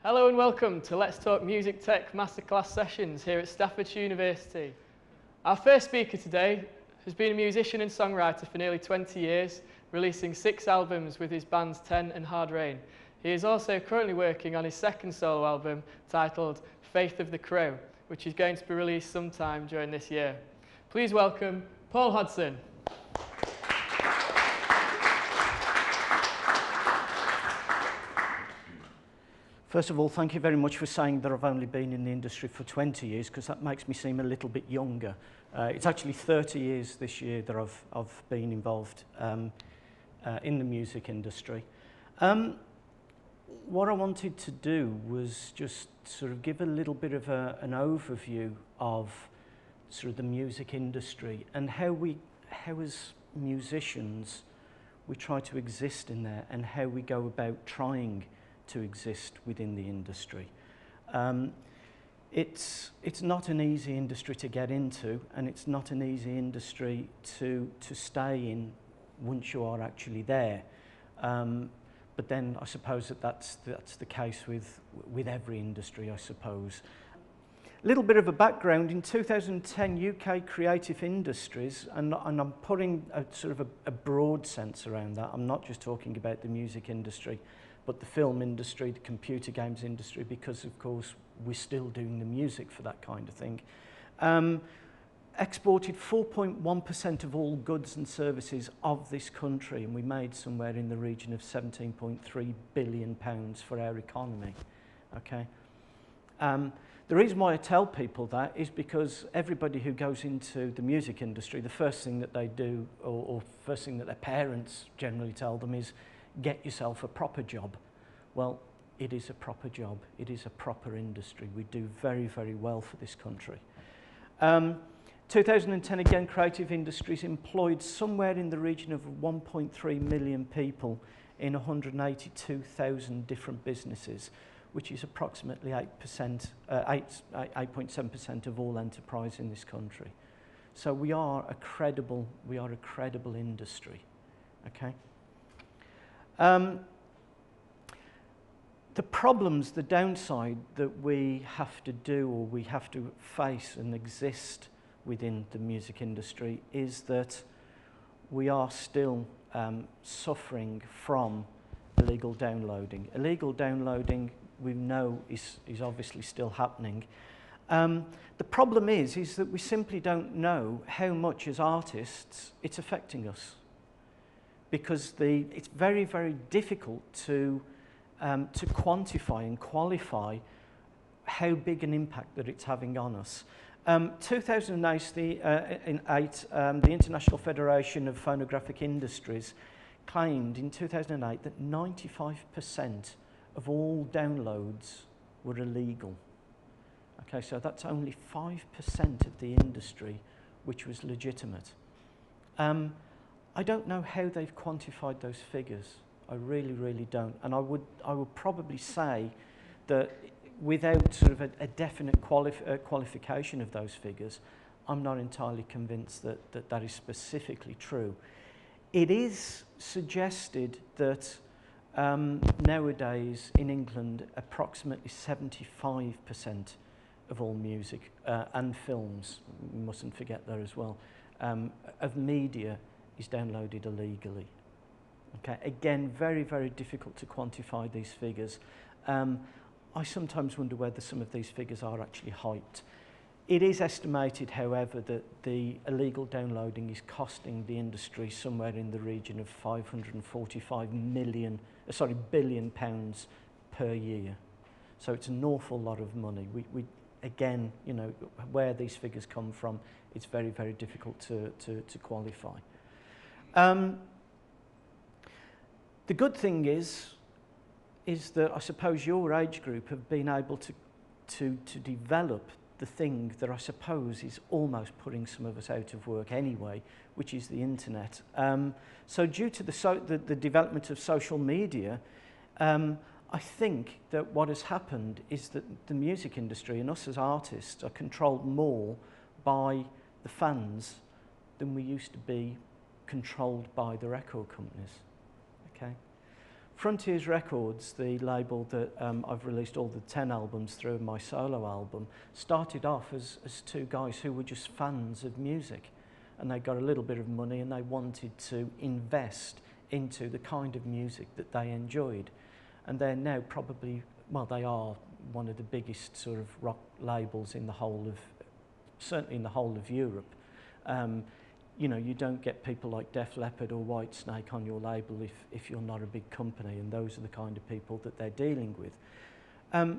Hello and welcome to Let's Talk Music Tech Masterclass sessions here at Staffordshire University. Our first speaker today has been a musician and songwriter for nearly 20 years, releasing 6 albums with his bands Ten and Hard Rain. He is also currently working on his second solo album titled Faith of the Crow, which is going to be released sometime during this year. Please welcome Paul Hodson. First of all, thank you very much for saying that I've only been in the industry for 20 years, because that makes me seem a little bit younger. It's actually 30 years this year that I've been involved in the music industry. What I wanted to do was just sort of give a little bit of an overview of sort of the music industry and how as musicians we try to exist in there, and how we go about trying to exist within the industry. It's not an easy industry to get into, and it's not an easy industry to stay in once you are actually there. But then I suppose that's the case with every industry, I suppose. A little bit of a background: in 2010, UK creative industries, and I'm putting a sort of a broad sense around that. I'm not just talking about the music industry, but the film industry, the computer games industry, because of course we're still doing the music for that kind of thing. Exported 4.1% of all goods and services of this country, and we made somewhere in the region of £17.3 billion for our economy. Okay. The reason why I tell people that is because everybody who goes into the music industry, the first thing that they do, or first thing that their parents generally tell them, is get yourself a proper job. Well, it is a proper job. It is a proper industry. We do very, very well for this country. 2010, again, creative industries employed somewhere in the region of 1.3 million people in 182,000 different businesses, which is approximately 8.7% of all enterprise in this country. So we are a credible industry. Okay. The problems, the downside that we have to do, or we have to face and exist within the music industry, is that we are still suffering from illegal downloading. Illegal downloading, we know, is obviously still happening. The problem is that we simply don't know how much, as artists, it's affecting us, because it's very, very difficult to quantify and qualify how big an impact that it's having on us. 2008, the International Federation of Phonographic Industries claimed in 2008 that 95% of all downloads were illegal. Okay, so that's only 5% of the industry which was legitimate. I don't know how they've quantified those figures. I really, really don't. And I would probably say that without sort of a definite qualification of those figures, I'm not entirely convinced that is specifically true. It is suggested that nowadays in England, approximately 75% of all music and films, we mustn't forget that as well, of media is downloaded illegally. Okay, again, very, very difficult to quantify these figures. I sometimes wonder whether some of these figures are actually hyped. It is estimated, however, that the illegal downloading is costing the industry somewhere in the region of 545 billion pounds per year. So it's an awful lot of money. We again, you know, where these figures come from, it's very, very difficult to qualify. The good thing is that I suppose your age group have been able to develop the thing that I suppose is almost putting some of us out of work anyway, which is the internet. So due to the development of social media, I think that what has happened is that the music industry and us as artists are controlled more by the fans than we used to be controlled by the record companies. Okay. Frontiers Records, the label that I've released all the 10 albums through, my solo album, started off as two guys who were just fans of music, and they got a little bit of money and they wanted to invest into the kind of music that they enjoyed. And they're now probably, well, they are one of the biggest sort of rock labels in the whole of, certainly in the whole of Europe. You know, you don't get people like Def Leppard or Whitesnake on your label if you're not a big company, and those are the kind of people that they're dealing with.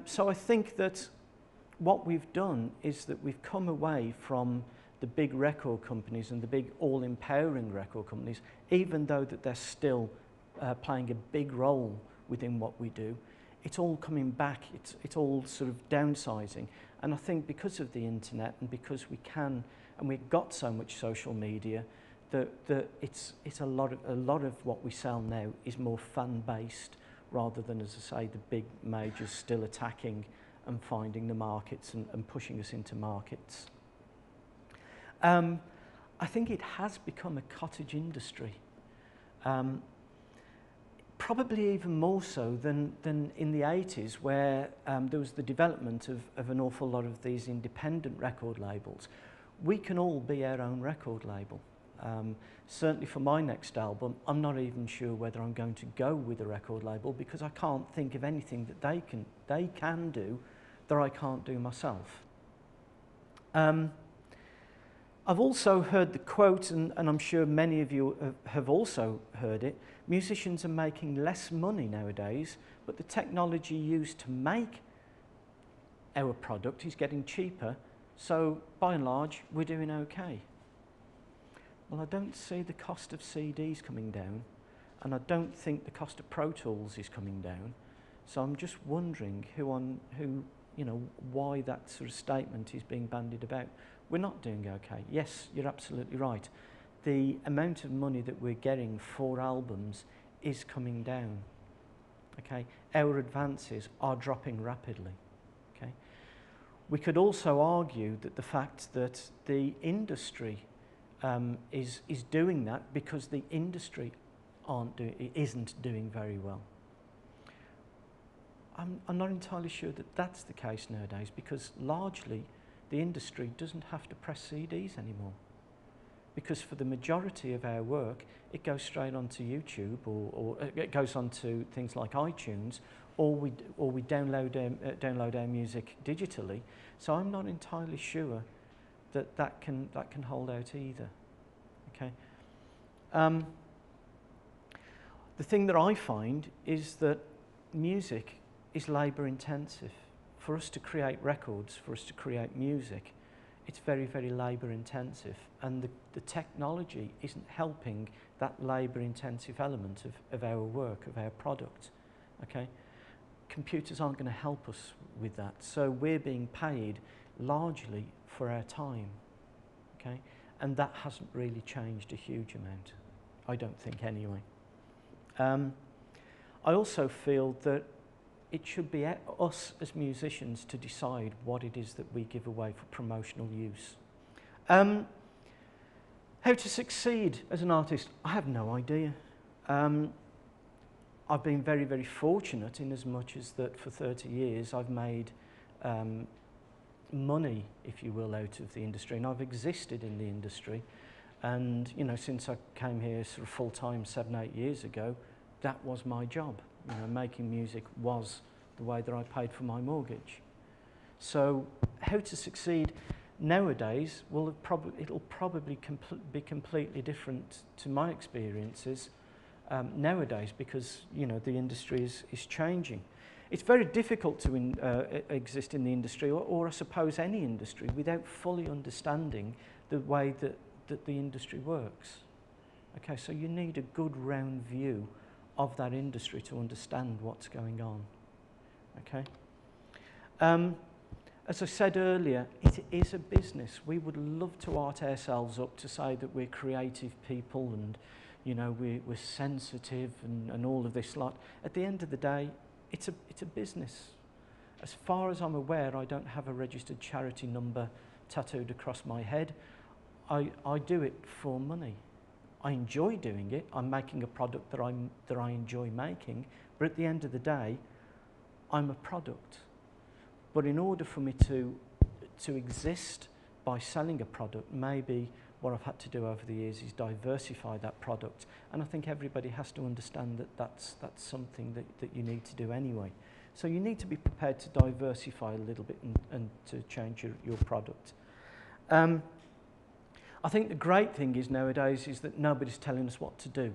So I think that what we've done is that we've come away from the big record companies and the big all-empowering record companies, even though that they're still playing a big role within what we do. It's all coming back, it's all sort of downsizing. And I think because of the internet and because we can, and we've got so much social media, that it's a lot of what we sell now is more fan-based rather than, as I say, the big majors still attacking and finding the markets and pushing us into markets. I think it has become a cottage industry. Probably even more so than in the 80s, where there was the development of an awful lot of these independent record labels. We can all be our own record label. Certainly for my next album, I'm not even sure whether I'm going to go with a record label, because I can't think of anything that they can do that I can't do myself. I've also heard the quote, and I'm sure many of you have also heard it, musicians are making less money nowadays, but the technology used to make our product is getting cheaper, so by and large, we're doing okay. Well, I don't see the cost of CDs coming down, and I don't think the cost of Pro Tools is coming down, so I'm just wondering why that sort of statement is being bandied about. We're not doing okay. Yes, you're absolutely right. The amount of money that we're getting for albums is coming down. Okay, our advances are dropping rapidly. Okay, we could also argue that the fact that the industry is doing that because the industry isn't doing very well. I'm not entirely sure that that's the case nowadays, because largely the industry doesn't have to press CDs anymore, because for the majority of our work it goes straight onto YouTube, or it goes onto things like iTunes, or we download our music digitally. So I'm not entirely sure that can hold out either. Okay. The thing that I find is that music is labour intensive. For us to create records, for us to create music, it's very, very labour intensive, and the technology isn't helping that labour intensive element of our work, of our product. Okay? Computers aren't going to help us with that, so we're being paid largely for our time. Okay? And that hasn't really changed a huge amount, I don't think anyway. I also feel that it should be us as musicians to decide what it is that we give away for promotional use. How to succeed as an artist? I have no idea. I've been very, very fortunate in as much as that for 30 years I've made money, if you will, out of the industry, and I've existed in the industry. And since I came here sort of full-time 7, 8 years ago, that was my job. Making music was the way that I paid for my mortgage. So how to succeed nowadays, well, it'll probably be completely different to my experiences nowadays, because the industry is changing. It's very difficult to exist in the industry, or I suppose any industry, without fully understanding the way that the industry works. Okay, so you need a good round view of that industry to understand what's going on. Okay. As I said earlier, it is a business. We would love to art ourselves up to say that we're creative people and we're sensitive and all of this lot. At the end of the day, it's a business. As far as I'm aware, I don't have a registered charity number tattooed across my head. I do it for money. I enjoy doing it. I'm making a product that I enjoy making, But at the end of the day, I'm a product. But in order for me to exist by selling a product, maybe what I've had to do over the years is diversify that product. And I think everybody has to understand that that's something that you need to do anyway. So you need to be prepared to diversify a little bit and to change your product. I think the great thing is nowadays is that nobody's telling us what to do.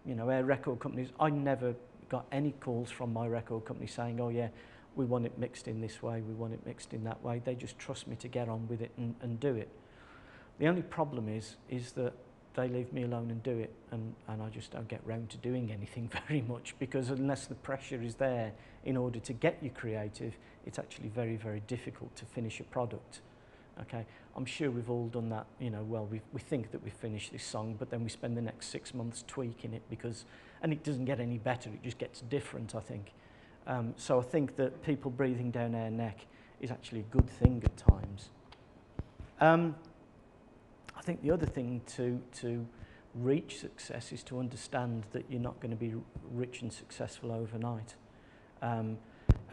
You know, our record companies, I never got any calls from my record company saying, oh yeah, we want it mixed in this way, we want it mixed in that way. They just trust me to get on with it and do it. The only problem is that they leave me alone and do it, and I just don't get round to doing anything very much, because unless the pressure is there in order to get you creative, it's actually very, very difficult to finish a product. Okay, I'm sure we've all done that, you know, well, we think that we've finished this song, but then we spend the next 6 months tweaking it and it doesn't get any better, it just gets different, I think. So I think that people breathing down our neck is actually a good thing at times. I think the other thing to reach success is to understand that you're not going to be rich and successful overnight. And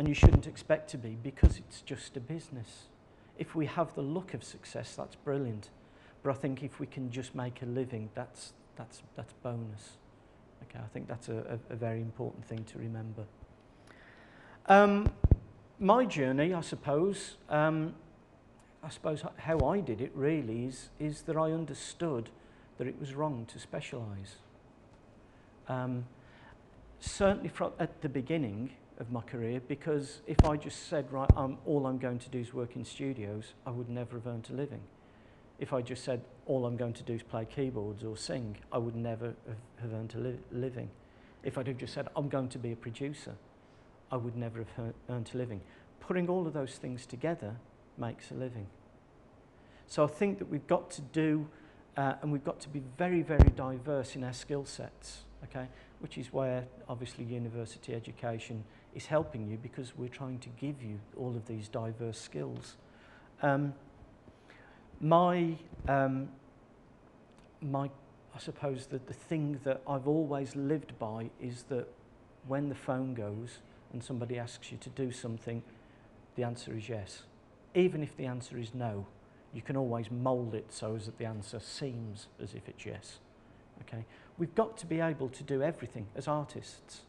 you shouldn't expect to be, because it's just a business. If we have the look of success, that's brilliant. But I think if we can just make a living, that's bonus. Okay, I think that's a very important thing to remember. My journey, I suppose how I did it really is that I understood that it was wrong to specialise. Certainly at the beginning of my career, because if I just said, right, all I'm going to do is work in studios, I would never have earned a living. If I just said, all I'm going to do is play keyboards or sing, I would never have earned a living. If I'd have just said, I'm going to be a producer, I would never have earned a living. Putting all of those things together makes a living. So I think that we've got to do, and we've got to be very, very diverse in our skill sets, okay? Which is where, obviously, university education is helping you, because we're trying to give you all of these diverse skills. I suppose that the thing that I've always lived by is that when the phone goes and somebody asks you to do something, the answer is yes. Even if the answer is no, you can always mould it so that the answer seems as if it's yes. Okay? We've got to be able to do everything as artists.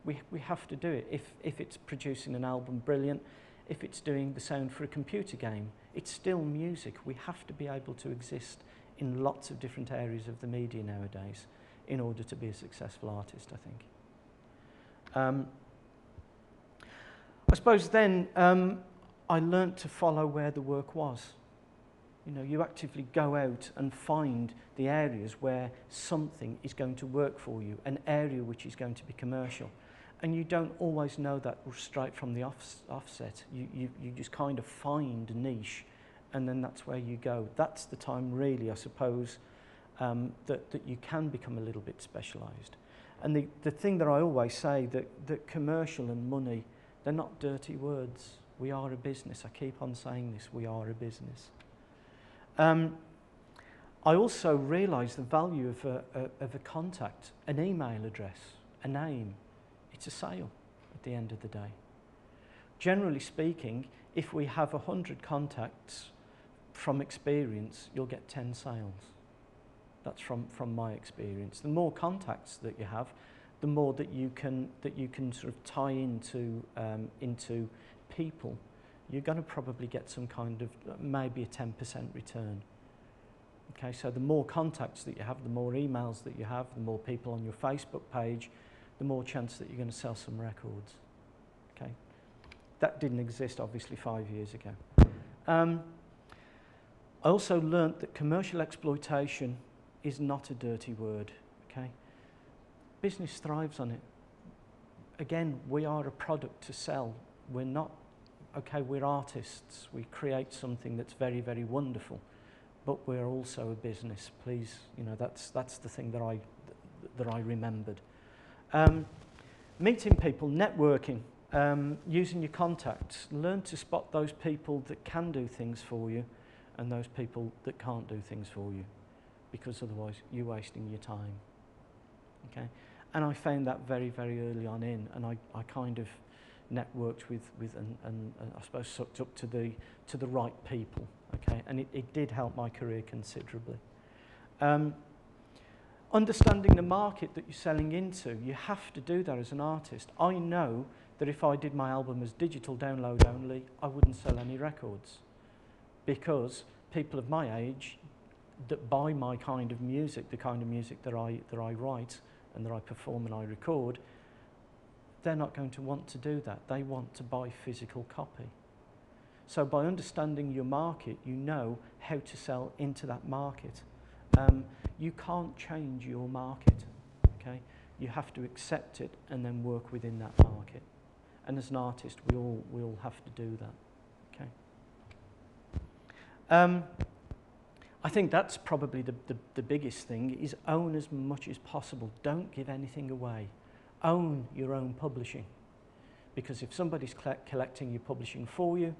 We have to do it. If it's producing an album, brilliant. If it's doing the sound for a computer game, it's still music. We have to be able to exist in lots of different areas of the media nowadays in order to be a successful artist, I think. I suppose then I learnt to follow where the work was. You know, you actively go out and find the areas where something is going to work for you, an area which is going to be commercial. And you don't always know that straight from the offset. You just kind of find a niche, and then that's where you go. That's the time, really, I suppose, that you can become a little bit specialised. And the thing that I always say, that commercial and money, they're not dirty words. We are a business. I keep on saying this, we are a business. I also realise the value of a contact, an email address, a name. It's a sale at the end of the day. Generally speaking, if we have 100 contacts, from experience, you'll get 10 sales. That's from my experience. The more contacts that you have, the more that you can sort of tie into people, you're going to probably get some kind of maybe a 10% return. Okay, so the more contacts that you have, the more emails that you have, the more people on your Facebook page, the more chance that you're going to sell some records. Okay, that didn't exist obviously 5 years ago. I also learnt that commercial exploitation is not a dirty word. Okay, business thrives on it. Again, we are a product to sell. We're not, okay, we're artists. We create something that's very, very wonderful, but we're also a business. Please, you know, that's the thing that I remembered. Meeting people, networking, using your contacts. Learn to spot those people that can do things for you and those people that can't do things for you, because otherwise you're wasting your time. Okay? And I found that very, very early on in, and I kind of networked with and I suppose sucked up to the right people, okay? And it did help my career considerably. Understanding the market that you're selling into, you have to do that as an artist. I know that if I did my album as digital download only, I wouldn't sell any records, because people of my age that buy my kind of music, the kind of music that I write and that I perform and I record, they're not going to want to do that. They want to buy physical copy. So by understanding your market, you know how to sell into that market. You can't change your market, okay? You have to accept it and then work within that market. And as an artist, we all have to do that, okay? I think that's probably the biggest thing, is own as much as possible. Don't give anything away. Own your own publishing. Because if somebody's collecting your publishing for you,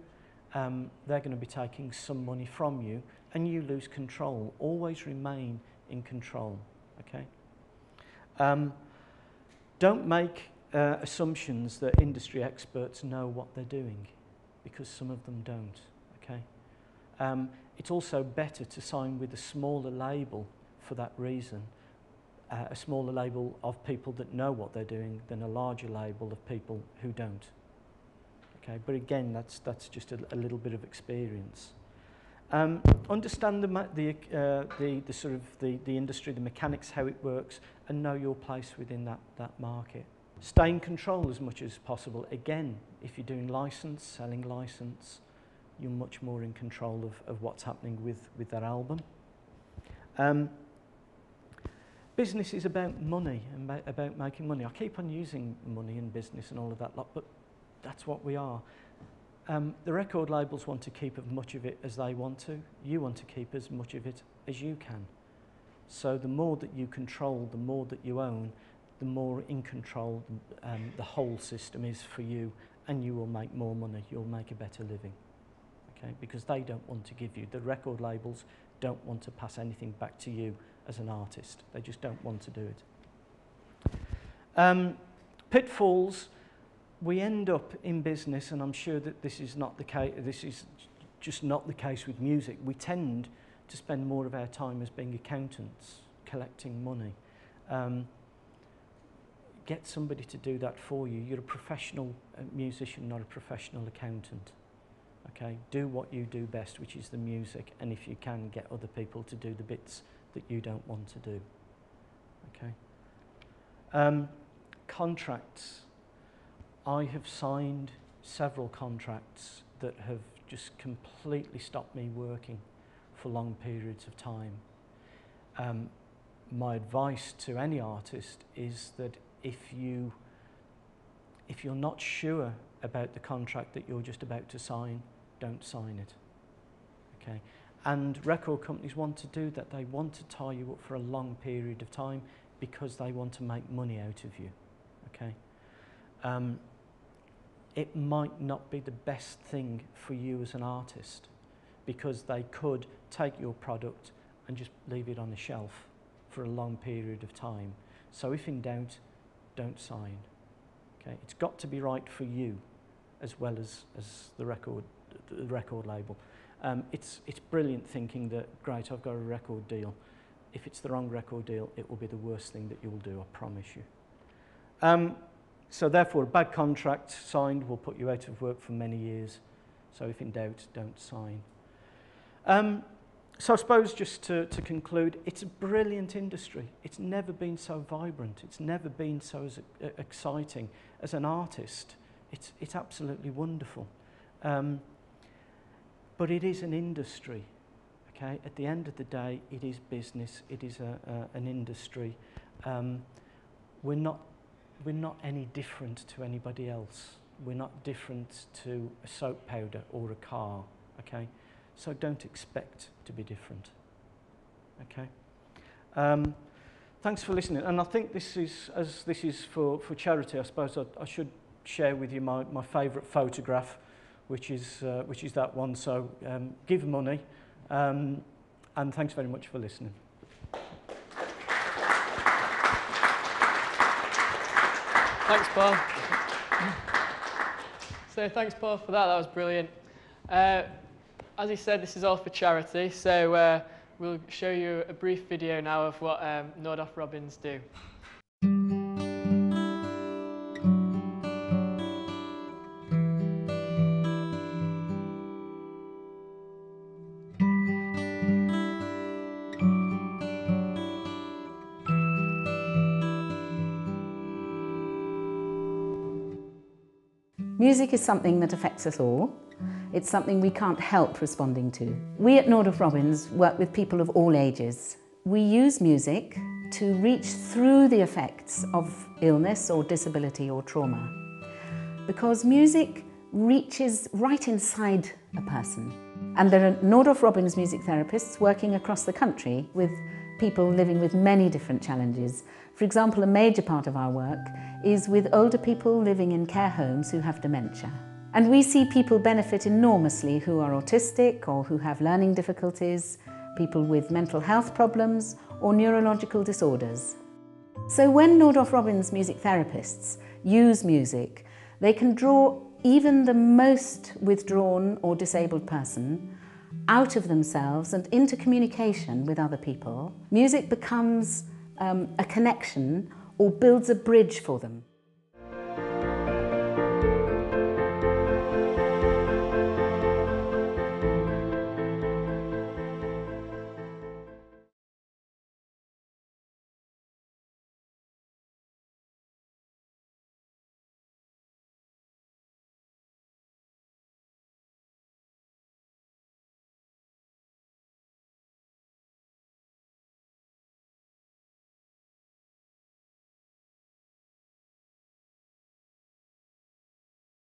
they're going to be taking some money from you and you lose control. Always remain in control, okay? Don't make assumptions that industry experts know what they're doing, because some of them don't, okay? It's also better to sign with a smaller label for that reason, a smaller label of people that know what they're doing than a larger label of people who don't. Okay, but again, that's just a little bit of experience. Understand the sort of the industry, the mechanics, how it works, and know your place within that market. Stay in control as much as possible. Again, if you're doing license, selling license, you're much more in control of what's happening with that album. Business is about money and about making money. I keep on using money in business and all of that lot, but that's what we are. The record labels want to keep as much of it as they want to. You want to keep as much of it as you can. So the more that you control, the more that you own, the more in control the whole system is for you, and you will make more money. You'll make a better living. Okay? Because they don't want to give you, the record labels don't want to pass anything back to you as an artist. They just don't want to do it. Pitfalls. We end up in business, and I'm sure that this is not the case. This is just not the case with music. We tend to spend more of our time as being accountants, collecting money. Get somebody to do that for you. You're a professional musician, not a professional accountant. Okay, do what you do best, which is the music, and if you can, get other people to do the bits that you don't want to do. Okay. Contracts. I have signed several contracts that have just completely stopped me working for long periods of time. My advice to any artist is that if you're not sure about the contract that you're just about to sign, don't sign it. Okay? And record companies want to do that. They want to tie you up for a long period of time because they want to make money out of you. Okay? It might not be the best thing for you as an artist, because they could take your product and just leave it on a shelf for a long period of time. So if in doubt, don't sign. Okay? It's got to be right for you as well as the record label. It's brilliant thinking that, great, I've got a record deal. If it's the wrong record deal, it will be the worst thing that you'll do, I promise you. So therefore, a bad contract signed will put you out of work for many years. So if in doubt, don't sign. So I suppose just to conclude, it's a brilliant industry. It's never been so vibrant. It's never been so exciting. As an artist, it's absolutely wonderful. But it is an industry. Okay? At the end of the day, it is business. It is an industry. We're not any different to anybody else. We're not different to a soap powder or a car, okay? So don't expect to be different, okay? Thanks for listening. And I think this is for charity, I suppose I should share with you my favourite photograph, which is that one. So give money, and thanks very much for listening. Thanks, Paul. So thanks, Paul, for that. That was brilliant. As he said, this is all for charity, so we'll show you a brief video now of what Nordoff Robins do. Music is something that affects us all. It's something we can't help responding to. We at Nordoff Robins work with people of all ages. We use music to reach through the effects of illness or disability or trauma, because music reaches right inside a person. And there are Nordoff Robins music therapists working across the country with people living with many different challenges. For example, a major part of our work is with older people living in care homes who have dementia. And we see people benefit enormously who are autistic or who have learning difficulties, people with mental health problems or neurological disorders. So when Nordoff Robins music therapists use music, they can draw even the most withdrawn or disabled person out of themselves and into communication with other people. Music becomes a connection or builds a bridge for them.